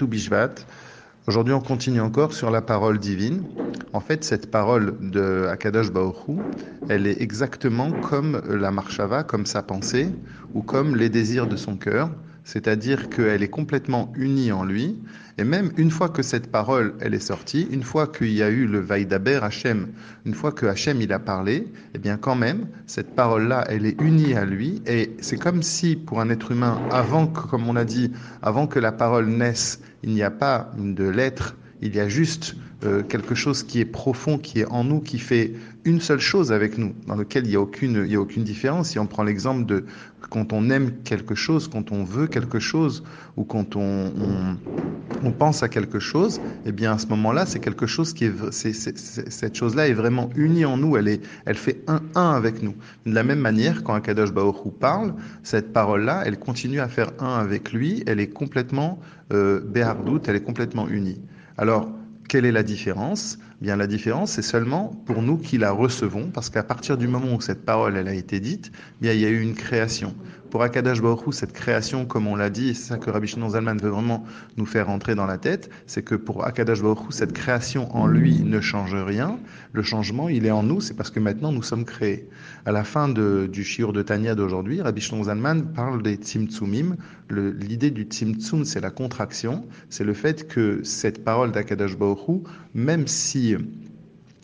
tout Bishvat. Aujourd'hui, on continue encore sur la parole divine. En fait, cette parole de Akadosh Baruch Hu, elle est exactement comme la marshava, comme sa pensée, ou comme les désirs de son cœur. C'est-à-dire qu'elle est complètement unie en lui. Et même une fois que cette parole, elle est sortie, une fois qu'il y a eu le Vaïdaber Hachem, une fois que Hachem, il a parlé, eh bien quand même, cette parole-là, elle est unie à lui. Et c'est comme si, pour un être humain, avant que, comme on a dit, avant que la parole naisse, il n'y a pas de l'être, il y a juste quelque chose qui est profond, qui est en nous, qui fait une seule chose avec nous, dans lequel il n'y a aucune différence. Si on prend l'exemple de quand on aime quelque chose, quand on veut quelque chose, ou quand on pense à quelque chose, eh bien à ce moment-là, c'est quelque chose qui cette chose-là est vraiment unie en nous, elle fait un avec nous. De la même manière, quand Akadosh Baruch Hu parle, cette parole-là, elle continue à faire un avec lui, elle est complètement béhardout, elle est complètement unie. Alors, quelle est la différence? Bien, la différence, c'est seulement pour nous qui la recevons, parce qu'à partir du moment où cette parole elle a été dite, bien, il y a eu une création. Pour Akadosh Baruch Hu, cette création, comme on l'a dit, et c'est ça que Rabbi Shimon Zalman veut vraiment nous faire rentrer dans la tête, c'est que pour Akadosh Baruch Hu, cette création en lui ne change rien. Le changement, il est en nous, c'est parce que maintenant nous sommes créés. À la fin du shiur de Tanya d'aujourd'hui, Rabbi Shimon Zalman parle des tzimtzumim. L'idée du tzimtzum, c'est la contraction, c'est le fait que cette parole d'Akadosh Baruch Hu, même si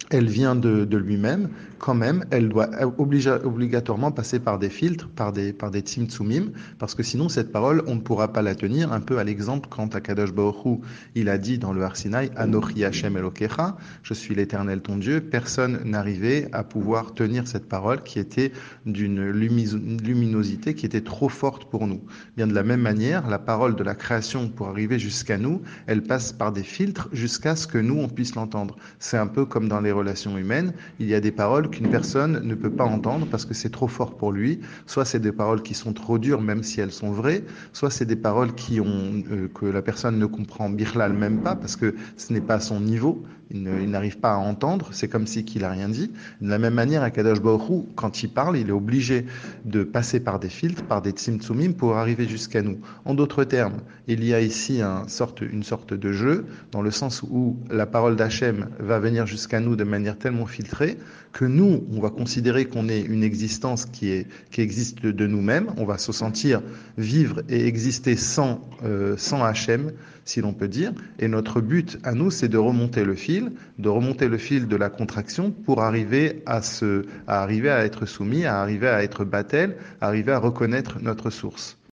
elle vient de lui-même, quand même, elle doit obligatoirement passer par des filtres, par des tzimtzumim, parce que sinon, cette parole, on ne pourra pas la tenir. Un peu à l'exemple quand Akadosh Baruch Hu, il a dit dans le Har Sinaï, Anochi Hashem Elokecha, je suis l'Éternel ton Dieu, personne n'arrivait à pouvoir tenir cette parole qui était d'une luminosité qui était trop forte pour nous. Bien de la même manière, la parole de la création, pour arriver jusqu'à nous, elle passe par des filtres jusqu'à ce que nous, on puisse l'entendre. C'est un peu comme dans les relations humaines, il y a des paroles qu'une personne ne peut pas entendre parce que c'est trop fort pour lui. Soit c'est des paroles qui sont trop dures, même si elles sont vraies, soit c'est des paroles que la personne ne comprend birlal même pas parce que ce n'est pas à son niveau. Il n'arrive pas à entendre, c'est comme si qu'il a rien dit. De la même manière, Akadosh Baruch Hu, quand il parle, il est obligé de passer par des filtres, par des tzimtzumim pour arriver jusqu'à nous. En d'autres termes, il y a ici une sorte de jeu, dans le sens où la parole d'Hachem va venir jusqu'à nous de manière tellement filtrée que nous, on va considérer qu'on est une existence qui existe de nous-mêmes, on va se sentir vivre et exister sans Hachem, si l'on peut dire, et notre but à nous, c'est de remonter le fil de la contraction pour arriver à être soumis, à arriver à être battel, à arriver à reconnaître notre source.